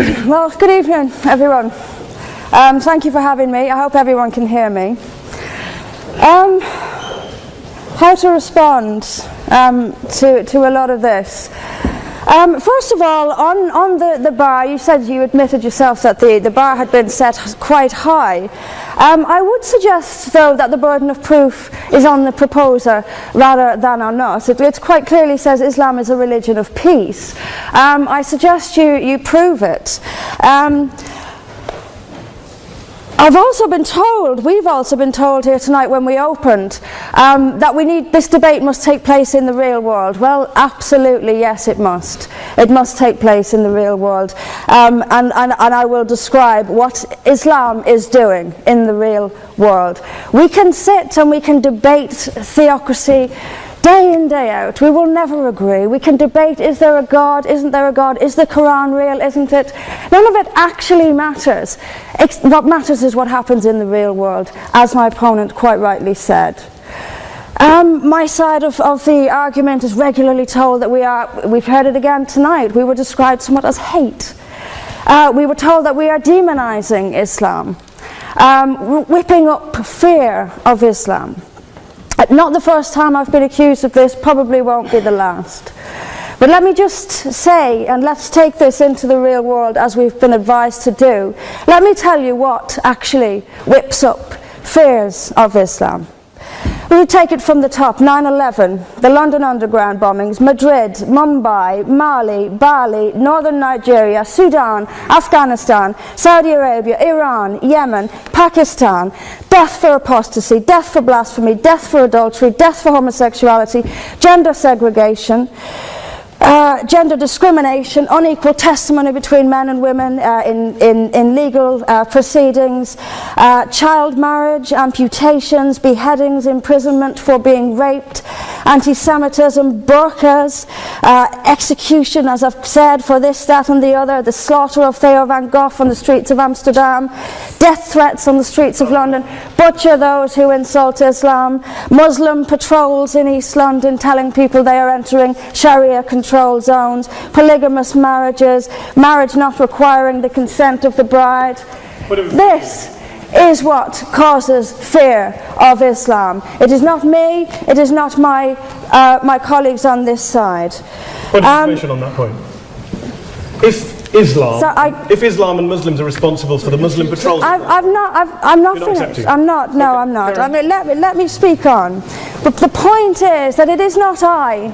Well, good evening, everyone. Thank you for having me. I hope everyone can hear me. How to respond to a lot of this. First of all, on the bar, you said you admitted yourself that the bar had been set quite high. I would suggest, though, that the burden of proof is on the proposer rather than on us. It quite clearly says Islam is a religion of peace. I suggest you prove it. We've also been told here tonight when we opened that this debate must take place in the real world. Well, absolutely, yes, it must. It must take place in the real world. And I will describe what Islam is doing in the real world. We can sit and we can debate theocracy day in, day out. We will never agree. We can debate, is there a God, isn't there a God, is the Quran real, isn't it? None of it actually matters. What matters is what happens in the real world, as my opponent quite rightly said. My side of the argument is regularly told that we've heard it again tonight, we were described somewhat as hate. We were told that we are demonizing Islam, whipping up fear of Islam. Not the first time I've been accused of this, probably won't be the last. But let me just say, and let's take this into the real world as we've been advised to do. Let me tell you what actually whips up fears of Islam. We take it from the top. 9/11, the London Underground bombings, Madrid, Mumbai, Mali, Bali, northern Nigeria, Sudan, Afghanistan, Saudi Arabia, Iran, Yemen, Pakistan, death for apostasy, death for blasphemy, death for adultery, death for homosexuality, gender segregation, gender discrimination, unequal testimony between men and women in legal proceedings, child marriage, amputations, beheadings, imprisonment for being raped, anti-Semitism, burqas, execution, as I've said, for this, that and the other, the slaughter of Theo van Gogh on the streets of Amsterdam, death threats on the streets of London, butcher those who insult Islam, Muslim patrols in East London telling people they are entering Sharia control zones, polygamous marriages, marriage not requiring the consent of the bride. This is what causes fear of Islam. It is not me, it is not my colleagues on this side. What information on that point? If Islam and Muslims are responsible for the Muslim patrols, I'm not finished. I'm not. No, I'm not. I mean, let me speak on. But the point is that it is not I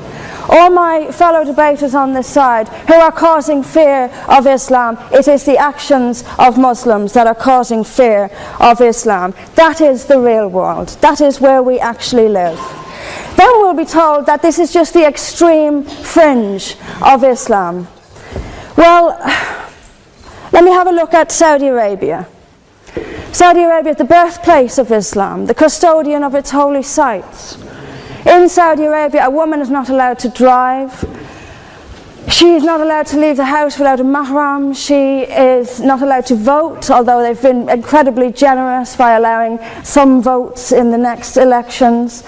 or my fellow debaters on this side who are causing fear of Islam. It is the actions of Muslims that are causing fear of Islam. That is the real world. That is where we actually live. Then we'll be told that this is just the extreme fringe of Islam. Well, let me have a look at Saudi Arabia. Saudi Arabia is the birthplace of Islam, the custodian of its holy sites. In Saudi Arabia, a woman is not allowed to drive. She is not allowed to leave the house without a mahram. She is not allowed to vote, although they've been incredibly generous by allowing some votes in the next elections.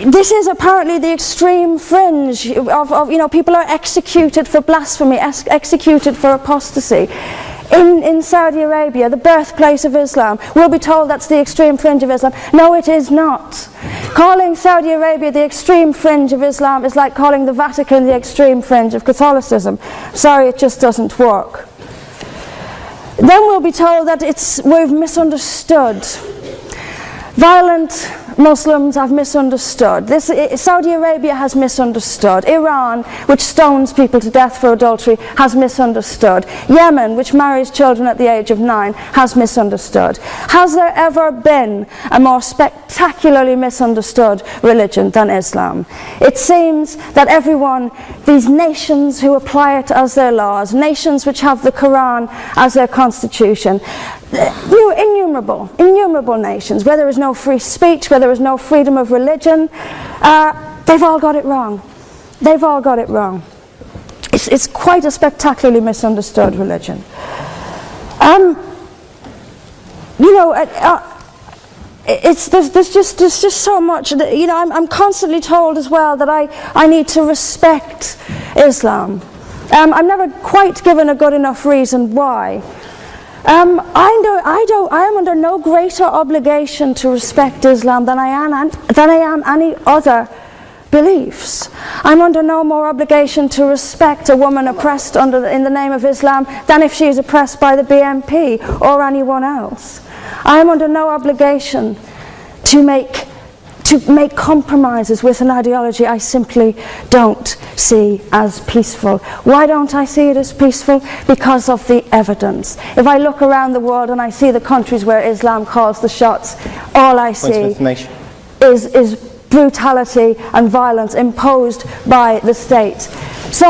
This is apparently the extreme fringe of people are executed for blasphemy, executed for apostasy. In Saudi Arabia, the birthplace of Islam, we'll be told that's the extreme fringe of Islam. No, it is not. Calling Saudi Arabia the extreme fringe of Islam is like calling the Vatican the extreme fringe of Catholicism. Sorry, it just doesn't work. Then we'll be told that we've misunderstood. Violent Muslims have misunderstood. Saudi Arabia has misunderstood. Iran, which stones people to death for adultery, has misunderstood. Yemen, which marries children at the age of 9, has misunderstood. Has there ever been a more spectacularly misunderstood religion than Islam? It seems that these nations who apply it as their laws, nations which have the Quran as their constitution, innumerable nations, where there is no free speech, where there is no freedom of religion, they've all got it wrong. They've all got it wrong. It's quite a spectacularly misunderstood religion. There's just so much. I'm constantly told as well that I need to respect Islam. I'm never quite given a good enough reason why. I am under no greater obligation to respect Islam than I am any other beliefs. I'm under no more obligation to respect a woman oppressed in the name of Islam than if she is oppressed by the BNP or anyone else. I am under no obligation to make compromises with an ideology I simply don't see as peaceful. Why don't I see it as peaceful? Because of the evidence. If I look around the world and I see the countries where Islam calls the shots, all I see is brutality and violence imposed by the state. We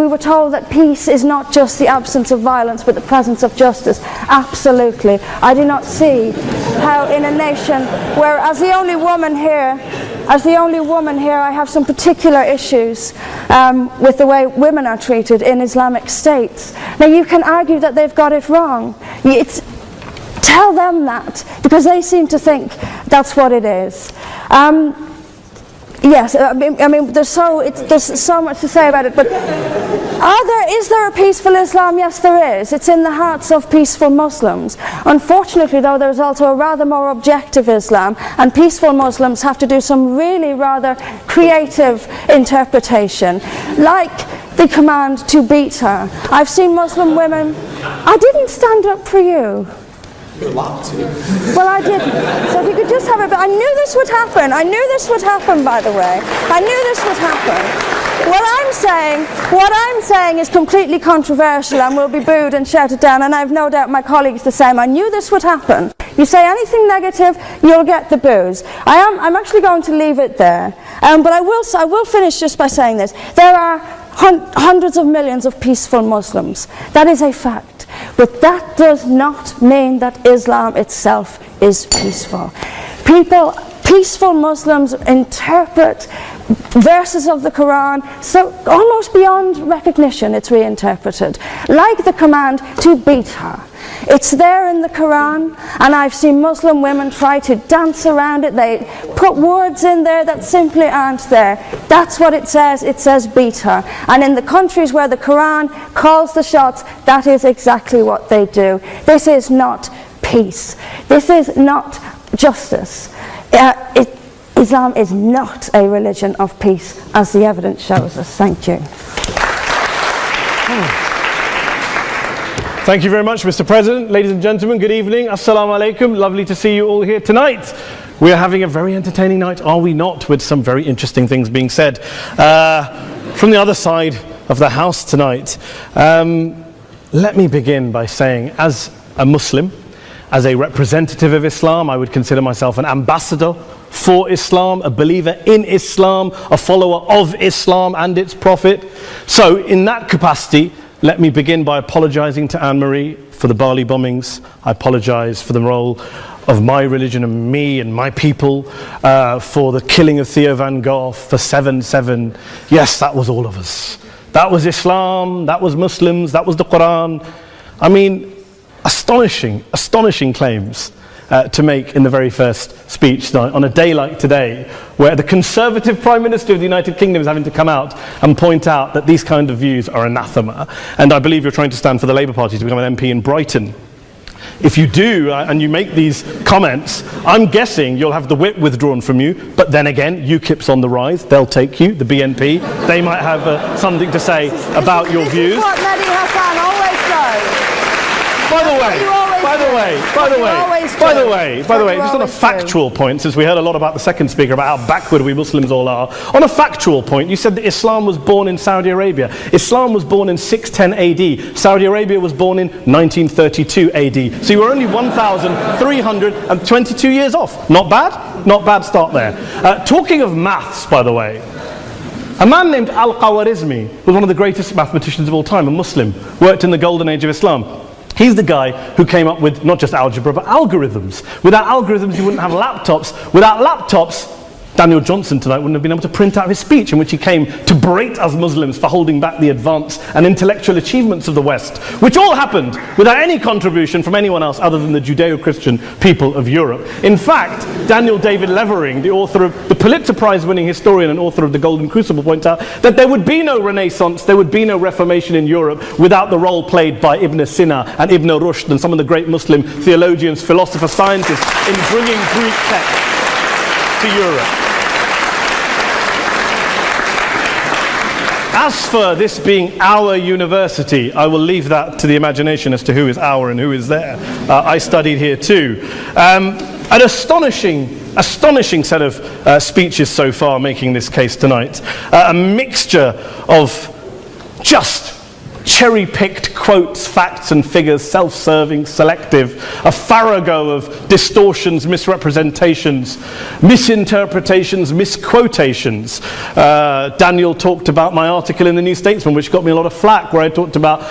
were told that peace is not just the absence of violence but the presence of justice. Absolutely. I do not see how in a nation where, as the only woman here, I have some particular issues with the way women are treated in Islamic states. Now you can argue that they've got it wrong. Tell them that, because they seem to think that's what it is. Yes, I mean, there's so much to say about it, but is there a peaceful Islam? Yes, there is. It's in the hearts of peaceful Muslims. Unfortunately, though, there's also a rather more objective Islam, and peaceful Muslims have to do some really rather creative interpretation, like the command to beat her. I've seen Muslim women. I didn't stand up for you. Well, I didn't. So if you could just have a bit. I knew this would happen. I knew this would happen, by the way. I knew this would happen. What I'm saying is completely controversial and will be booed and shouted down, and I have no doubt my colleagues the same. I knew this would happen. You say anything negative, you'll get the boos. I'm actually going to leave it there. But I will finish just by saying this. There are hundreds of millions of peaceful Muslims. That is a fact. But that does not mean that Islam itself is peaceful. Peaceful Muslims interpret verses of the Quran so almost beyond recognition. It's reinterpreted, like the command to beat her. It's there in the Quran, and I've seen Muslim women try to dance around it. They put words in there that simply aren't there. That's what it says. It says beat her. And in the countries where the Quran calls the shots, that is exactly what they do. This is not peace. This is not justice. Islam is not a religion of peace, as the evidence shows us. Thank you. Thank you very much, Mr. President. Ladies and gentlemen, good evening. Assalamu alaikum. Lovely to see you all here tonight. We are having a very entertaining night, are we not, with some very interesting things being said from the other side of the house tonight. Let me begin by saying, as a Muslim, as a representative of Islam, I would consider myself an ambassador for Islam, a believer in Islam, a follower of Islam and its Prophet. So in that capacity, let me begin by apologizing to Anne-Marie for the Bali bombings. I apologize for the role of my religion and me and my people, for the killing of Theo van Gogh, for 7/7. Yes, that was all of us. That was Islam, that was Muslims, that was the Quran. I mean, astonishing claims to make in the very first speech tonight, on a day like today, where the Conservative Prime Minister of the United Kingdom is having to come out and point out that these kind of views are anathema. And I believe you're trying to stand for the Labour Party to become an MP in Brighton. If you do, and you make these comments, I'm guessing you'll have the whip withdrawn from you, but then again, UKIP's on the rise, they'll take you, the BNP, they might have something to say about your views. This is what Mehdi Hassan always does. By the way, just on a factual point, since we heard a lot about the second speaker, about how backward we Muslims all are, on a factual point, you said that Islam was born in Saudi Arabia. Islam was born in 610 AD. Saudi Arabia was born in 1932 AD. So you were only 1,322 years off. Not bad? Not bad start there. Talking of maths, by the way, a man named Al-Khawarizmi was one of the greatest mathematicians of all time, a Muslim, worked in the golden age of Islam. He's the guy who came up with not just algebra, but algorithms. Without algorithms, you wouldn't have laptops. Without laptops, Daniel Johnson tonight wouldn't have been able to print out his speech in which he came to berate us Muslims for holding back the advance and intellectual achievements of the West, which all happened without any contribution from anyone else other than the Judeo-Christian people of Europe. In fact, Daniel David Levering, the author of the Pulitzer Prize-winning historian and author of The Golden Crucible, points out that there would be no Renaissance, there would be no Reformation in Europe without the role played by Ibn Sina and Ibn Rushd and some of the great Muslim theologians, philosophers, scientists in bringing Greek texts to Europe. As for this being our university, I will leave that to the imagination as to who is our and who is there. I studied here too. An astonishing set of speeches so far making this case tonight. A mixture of just cherry-picked quotes, facts and figures, self-serving, selective, a farrago of distortions, misrepresentations, misinterpretations, misquotations. Daniel talked about my article in the New Statesman, which got me a lot of flack, where I talked about